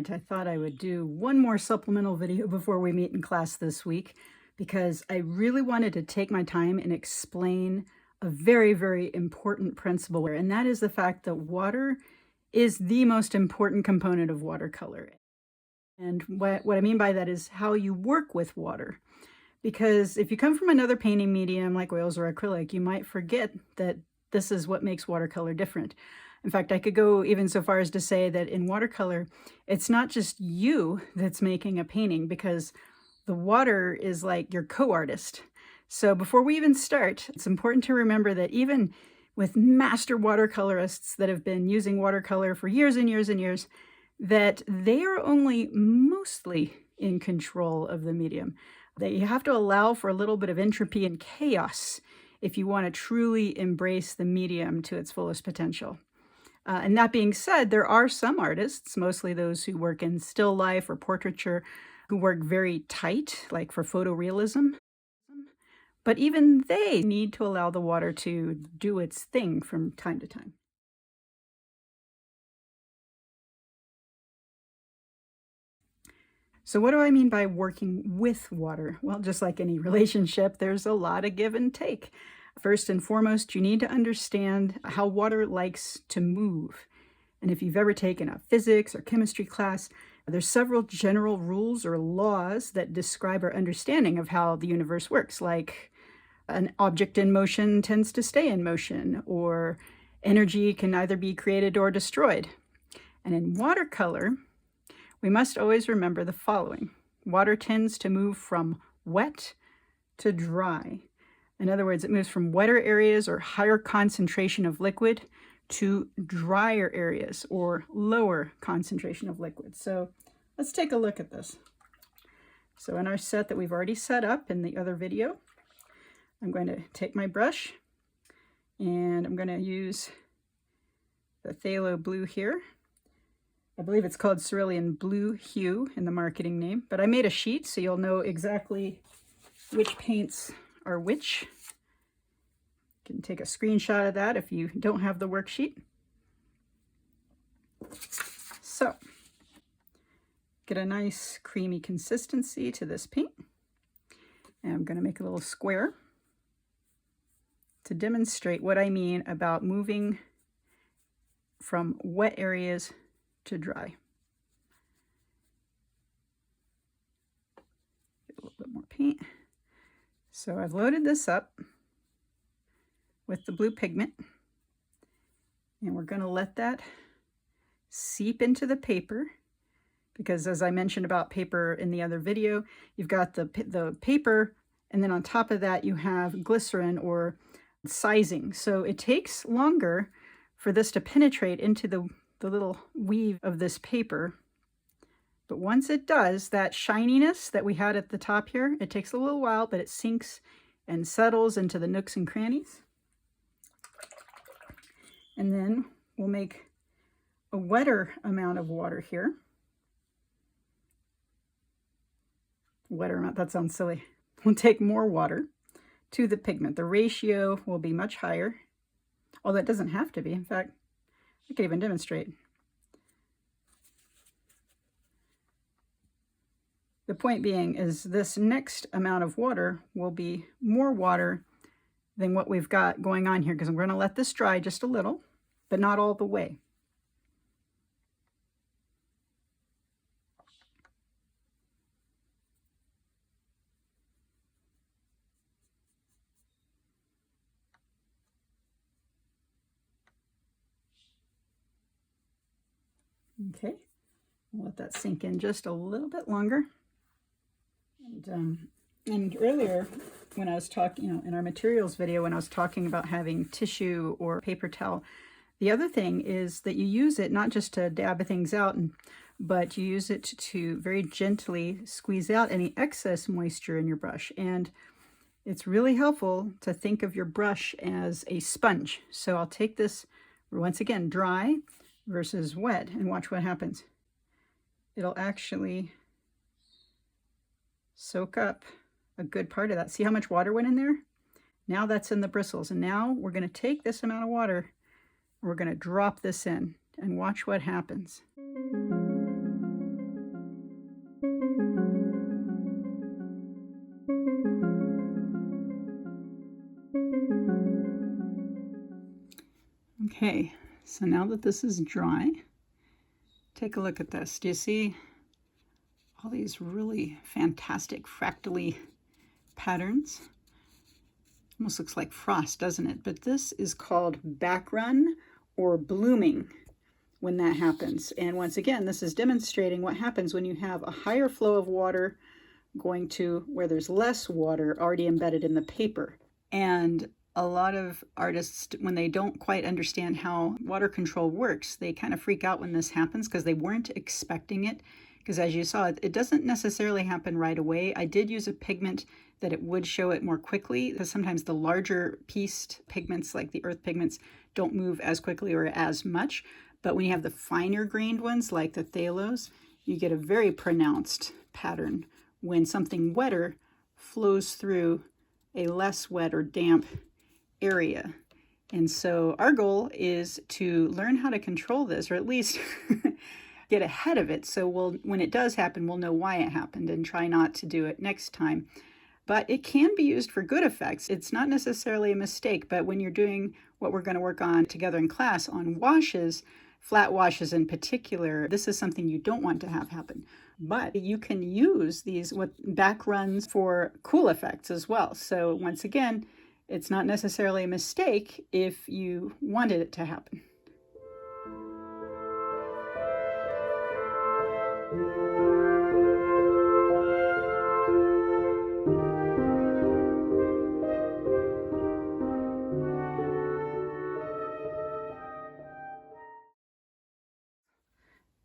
night, I thought I would do one more supplemental video before we meet in class this week, because I really wanted to take my time and explain a very, very important principle, and that is the fact that water is the most important component of watercolor. And what I mean by that is how you work with water. Because if you come from another painting medium like oils or acrylic, you might forget that this is what makes watercolor different. In fact, I could go even so far as to say that in watercolor, it's not just you that's making a painting, because the water is like your co-artist. So before we even start, it's important to remember that even with master watercolorists that have been using watercolor for years and years and years, that they are only mostly in control of the medium. That you have to allow for a little bit of entropy and chaos if you want to truly embrace the medium to its fullest potential. And that being said, there are some artists, mostly those who work in still life or portraiture, who work very tight, like for photorealism. But even they need to allow the water to do its thing from time to time. So what do I mean by working with water? Well, just like any relationship, there's a lot of give and take. First and foremost, you need to understand how water likes to move. And if you've ever taken a physics or chemistry class, there's several general rules or laws that describe our understanding of how the universe works, like an object in motion tends to stay in motion, or energy can either be created or destroyed. And in watercolor, we must always remember the following. Water tends to move from wet to dry. In other words, it moves from wetter areas or higher concentration of liquid to drier areas or lower concentration of liquid. So let's take a look at this. So in our set that we've already set up in the other video, I'm going to take my brush and I'm going to use the phthalo blue here. I believe it's called cerulean blue hue in the marketing name, but I made a sheet so you'll know exactly which paints are which. You can take a screenshot of that if you don't have the worksheet. So, get a nice creamy consistency to this paint. And I'm going to make a little square to demonstrate what I mean about moving from wet areas to dry. Get a little bit more paint. So I've loaded this up with the blue pigment, and we're going to let that seep into the paper, because as I mentioned about paper in the other video, you've got the paper, and then on top of that you have glycerin or sizing. So it takes longer for this to penetrate into the little weave of this paper. But once it does, that shininess that we had at the top here, it takes a little while, but it sinks and settles into the nooks and crannies. And then we'll make a wetter amount of water here. Wetter amount, that sounds silly. We'll take more water to the pigment. The ratio will be much higher, although it doesn't have to be. In fact, I could even demonstrate. The point being is this next amount of water will be more water than what we've got going on here, because I'm going to let this dry just a little, but not all the way. Okay, I'll let that sink in just a little bit longer. And earlier, when I was talking, in our materials video, when I was talking about having tissue or paper towel, the other thing is that you use it not just to dab things out, but you use it to very gently squeeze out any excess moisture in your brush. And it's really helpful to think of your brush as a sponge. So I'll take this, once again, dry versus wet, and watch what happens. It'll actually soak up a good part of that. See how much water went in there? Now that's in the bristles. And now we're going to take this amount of water, we're going to drop this in, and watch what happens. Okay, so now that this is dry, take a look at this. Do you see all these really fantastic fractally patterns? Almost looks like frost, doesn't it? But this is called backrun or blooming when that happens. And once again, this is demonstrating what happens when you have a higher flow of water going to where there's less water already embedded in the paper. And a lot of artists, when they don't quite understand how water control works, they kind of freak out when this happens because they weren't expecting it. Because as you saw, it doesn't necessarily happen right away. I did use a pigment that it would show it more quickly, because sometimes the larger pieced pigments, like the earth pigments, don't move as quickly or as much. But when you have the finer grained ones, like the phthalos, you get a very pronounced pattern when something wetter flows through a less wet or damp area. And so our goal is to learn how to control this, or at least get ahead of it. So when it does happen, we'll know why it happened and try not to do it next time. But it can be used for good effects. It's not necessarily a mistake, but when you're doing what we're going to work on together in class on washes, flat washes in particular, this is something you don't want to have happen. But you can use these back runs for cool effects as well. So once again, it's not necessarily a mistake if you wanted it to happen.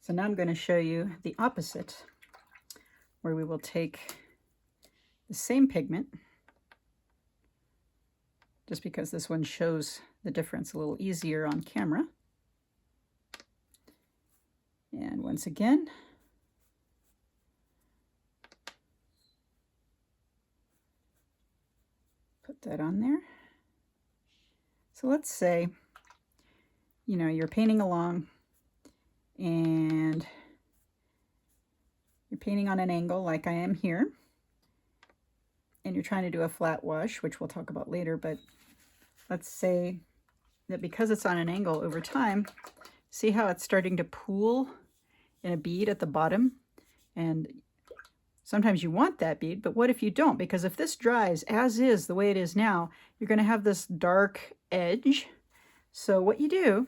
So now I'm going to show you the opposite, where we will take the same pigment, just because this one shows the difference a little easier on camera. And once again, put that on there. So let's say, you're painting along and you're painting on an angle like I am here, and you're trying to do a flat wash, which we'll talk about later, but let's say that because it's on an angle over time, see how it's starting to pool in a bead at the bottom? And sometimes you want that bead, but what if you don't? Because if this dries as is the way it is now, you're going to have this dark edge. So what you do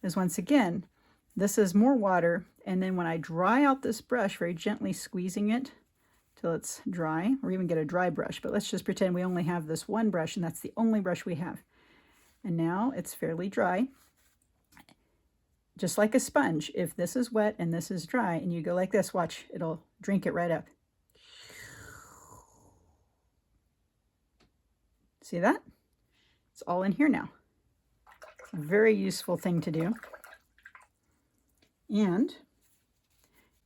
is, once again, this is more water, and then when I dry out this brush, very gently squeezing it till it's dry, or even get a dry brush, but let's just pretend we only have this one brush, and that's the only brush we have. And now it's fairly dry. Just like a sponge, if this is wet and this is dry, and you go like this, watch, it'll drink it right up. See that? It's all in here now. It's a very useful thing to do. And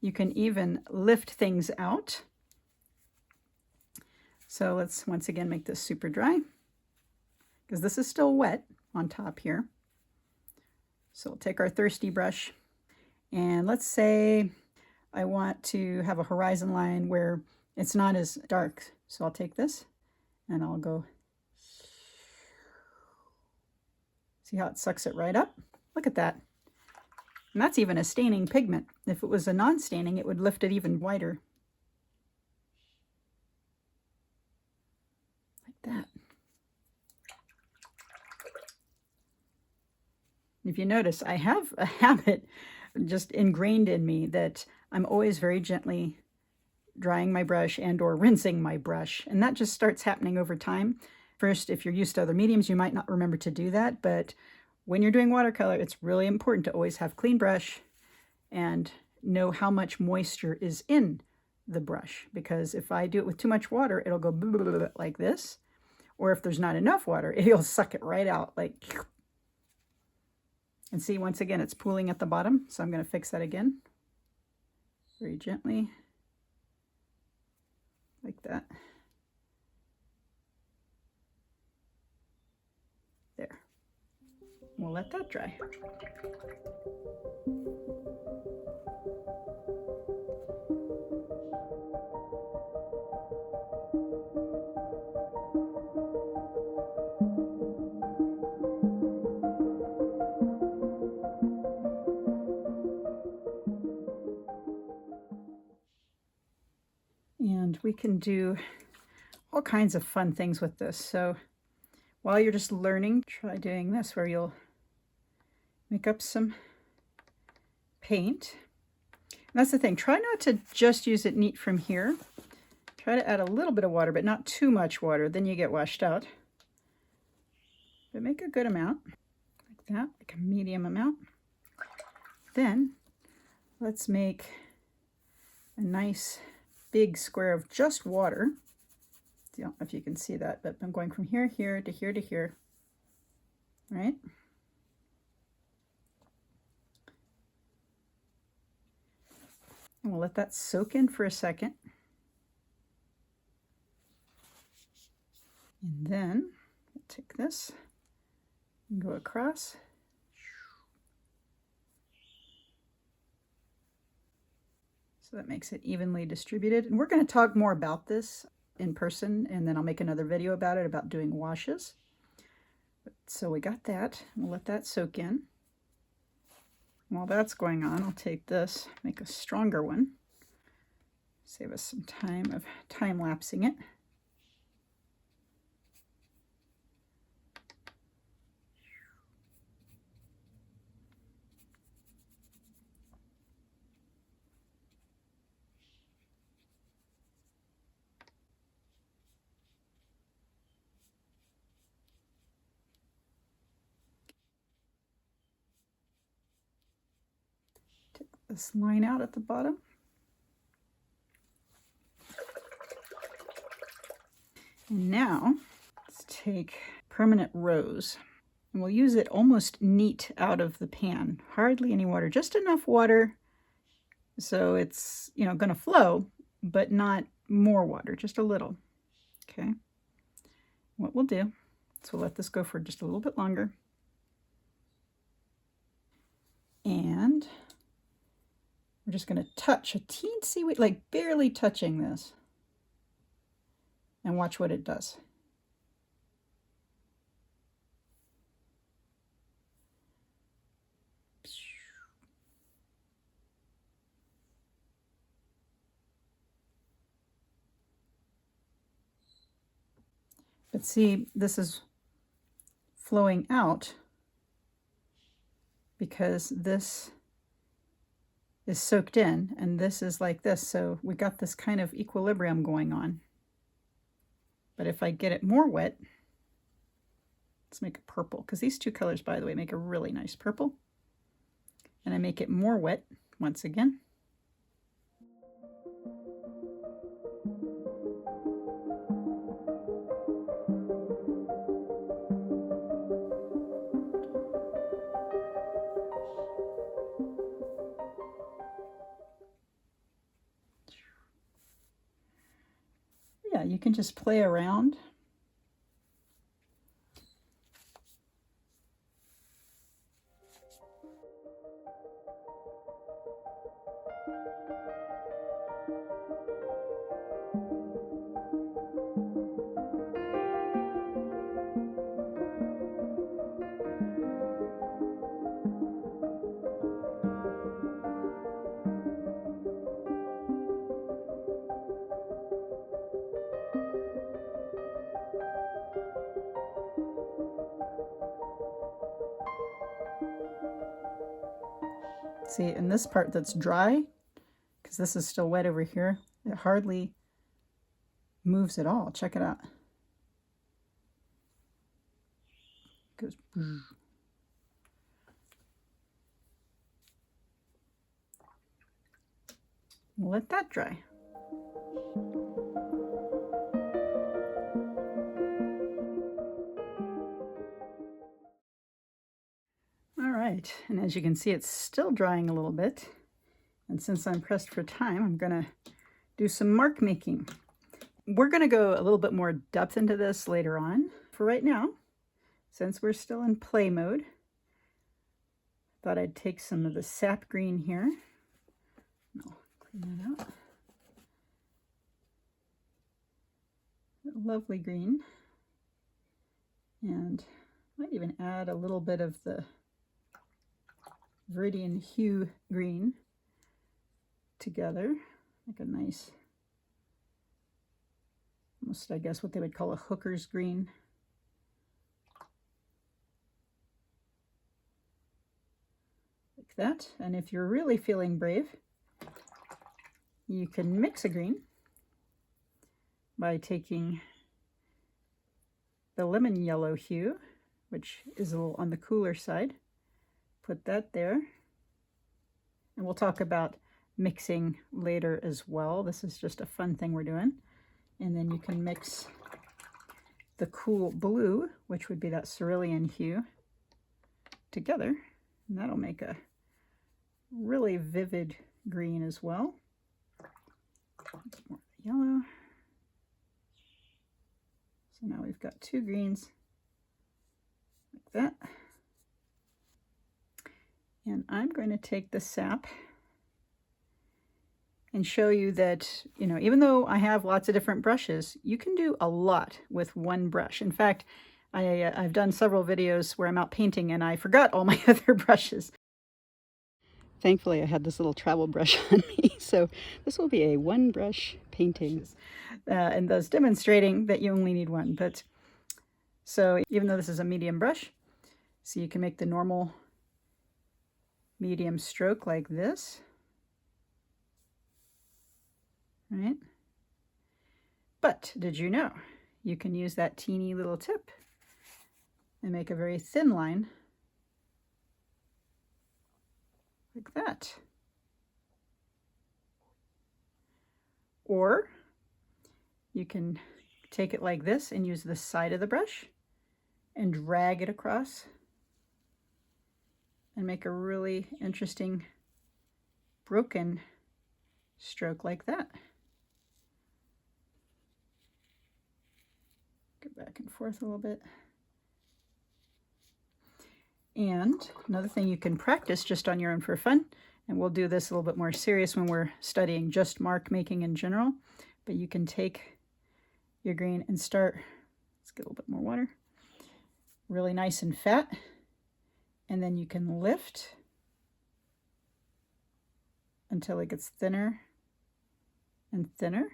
you can even lift things out. So let's once again make this super dry, because this is still wet on top here. So we'll take our thirsty brush, and let's say I want to have a horizon line where it's not as dark. So I'll take this and I'll go. See how it sucks it right up? Look at that. And that's even a staining pigment. If it was a non-staining, it would lift it even whiter. Like that. If you notice, I have a habit just ingrained in me that I'm always very gently drying my brush and or rinsing my brush. And that just starts happening over time. First, if you're used to other mediums, you might not remember to do that, but when you're doing watercolor, it's really important to always have clean brush and know how much moisture is in the brush, because if I do it with too much water, it'll go blah, blah, blah, blah, like this. Or if there's not enough water, it'll suck it right out like. And see, once again, it's pooling at the bottom, so I'm going to fix that again. Very gently, like that. There. We'll let that dry. And we can do all kinds of fun things with this. So while you're just learning, try doing this where you'll make up some paint. And that's the thing, try not to just use it neat from here. Try to add a little bit of water, but not too much water, then you get washed out. But make a good amount, like that, like a medium amount. Then let's make a nice big square of just water. I don't know if you can see that, but I'm going from here, here, to here, to here, right? And we'll let that soak in for a second. And then we'll take this and go across. So that makes it evenly distributed. And we're going to talk more about this in person, and then I'll make another video about it, about doing washes. So we got that. We'll let that soak in. While that's going on, I'll take this, make a stronger one. Save us some time of time-lapsing it. This line out at the bottom. And now let's take permanent rose, and we'll use it almost neat out of the pan. Hardly any water, just enough water so it's, you know, going to flow, but not more water, just a little. Okay. What we'll do is we'll let this go for just a little bit longer. And we're just going to touch a teensy, like barely touching this, and watch what it does. But see, this is flowing out because this is soaked in, and this is like this. So we got this kind of equilibrium going on. But if I get it more wet, let's make it purple, because these two colors, by the way, make a really nice purple. And I make it more wet once again. Yeah, you can just play around. See, in this part that's dry, because this is still wet over here, it hardly moves at all. Check it out. It goes. We'll let that dry. And as you can see, it's still drying a little bit. And since I'm pressed for time, I'm going to do some mark making. We're going to go a little bit more depth into this later on. For right now, since we're still in play mode, thought I'd take some of the sap green here. I'll clean that out. Lovely green. And might even add a little bit of the Viridian hue green together, like a nice almost, I guess, what they would call a hooker's green. Like that. And if you're really feeling brave, you can mix a green by taking the lemon yellow hue, which is a little on the cooler side. Put that there. And we'll talk about mixing later as well. This is just a fun thing we're doing. And then you can mix the cool blue, which would be that cerulean hue, together. And that'll make a really vivid green as well. More yellow. So now we've got two greens like that. And I'm going to take the sap and show you that, you know, even though I have lots of different brushes, you can do a lot with one brush. In fact, I've done several videos where I'm out painting and I forgot all my other brushes. Thankfully, I had this little travel brush on me, so this will be a one brush painting. And thus demonstrating that you only need one. But so even though this is a medium brush, so you can make the normal medium stroke like this. Right? But did you know you can use that teeny little tip and make a very thin line like that? Or you can take it like this and use the side of the brush and drag it across and make a really interesting broken stroke like that. Go back and forth a little bit. And another thing you can practice just on your own for fun, and we'll do this a little bit more serious when we're studying just mark making in general, but you can take your green and start, let's get a little bit more water, really nice and fat, and then you can lift until it gets thinner and thinner,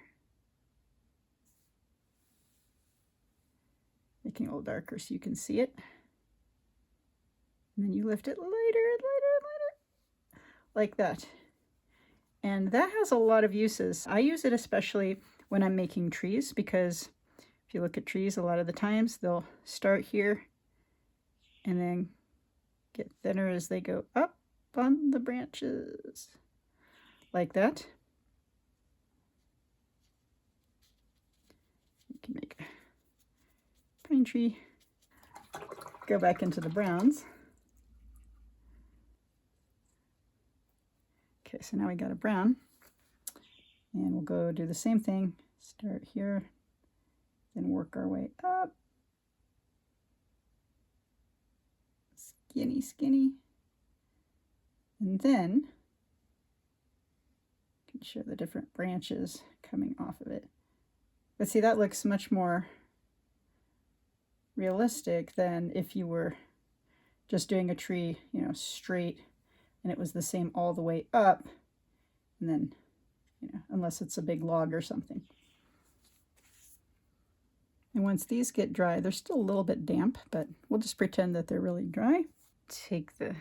making it a little darker so you can see it. And then you lift it lighter and lighter and lighter, like that. And that has a lot of uses. I use it especially when I'm making trees, because if you look at trees, a lot of the times they'll start here and then get thinner as they go up on the branches, like that. You can make a pine tree. Go back into the browns. Okay, so now we got a brown, and we'll go do the same thing. Start here, then work our way up. Skinny, skinny. And then you can show the different branches coming off of it. But see, that looks much more realistic than if you were just doing a tree, you know, straight, and it was the same all the way up, and then, you know, unless it's a big log or something. And once these get dry, they're still a little bit damp, but we'll just pretend that they're really dry. Take the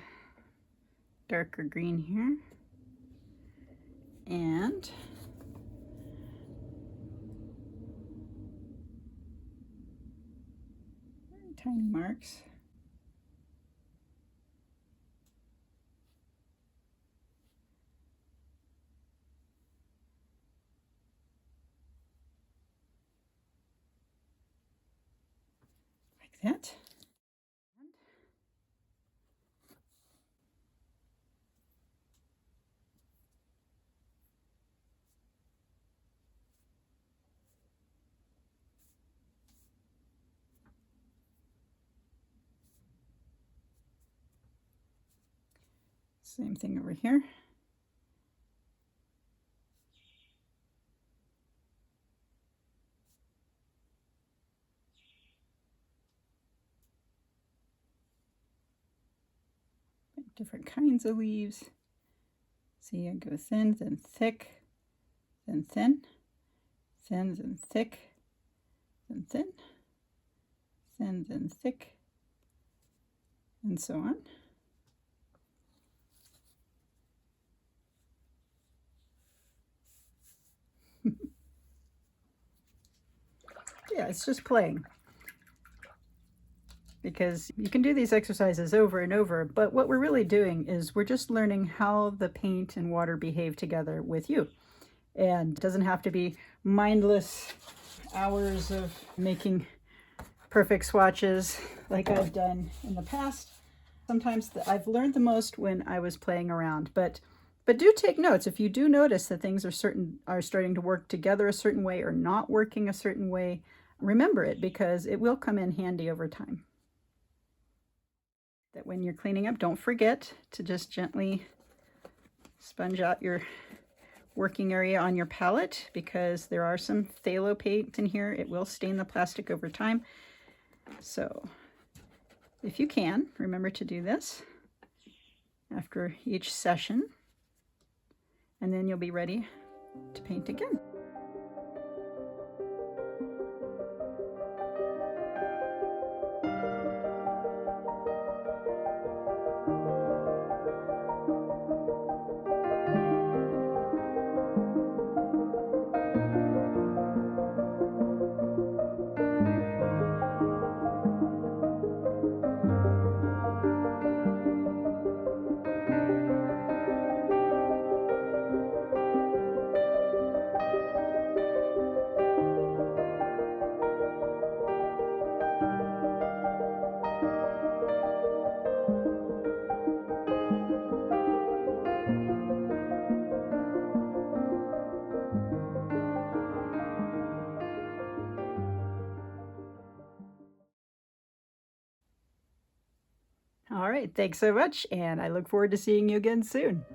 darker green here and very tiny marks. Like that. Same thing over here. Different kinds of leaves. See, I go thin, then thick, then thin, thin, then thick, then thin, thin, then thick, and so on. Yeah, it's just playing. Because you can do these exercises over and over, but what we're really doing is we're just learning how the paint and water behave together with you. And it doesn't have to be mindless hours of making perfect swatches like I've done in the past. Sometimes I've learned the most when I was playing around, but do take notes. If you do notice that things are starting to work together a certain way or not working a certain way, remember it, because it will come in handy over time. That when you're cleaning up, don't forget to just gently sponge out your working area on your palette, because there are some phthalo paint in here. It will stain the plastic over time. So if you can, remember to do this after each session, and then you'll be ready to paint again. All right, thanks so much, and I look forward to seeing you again soon.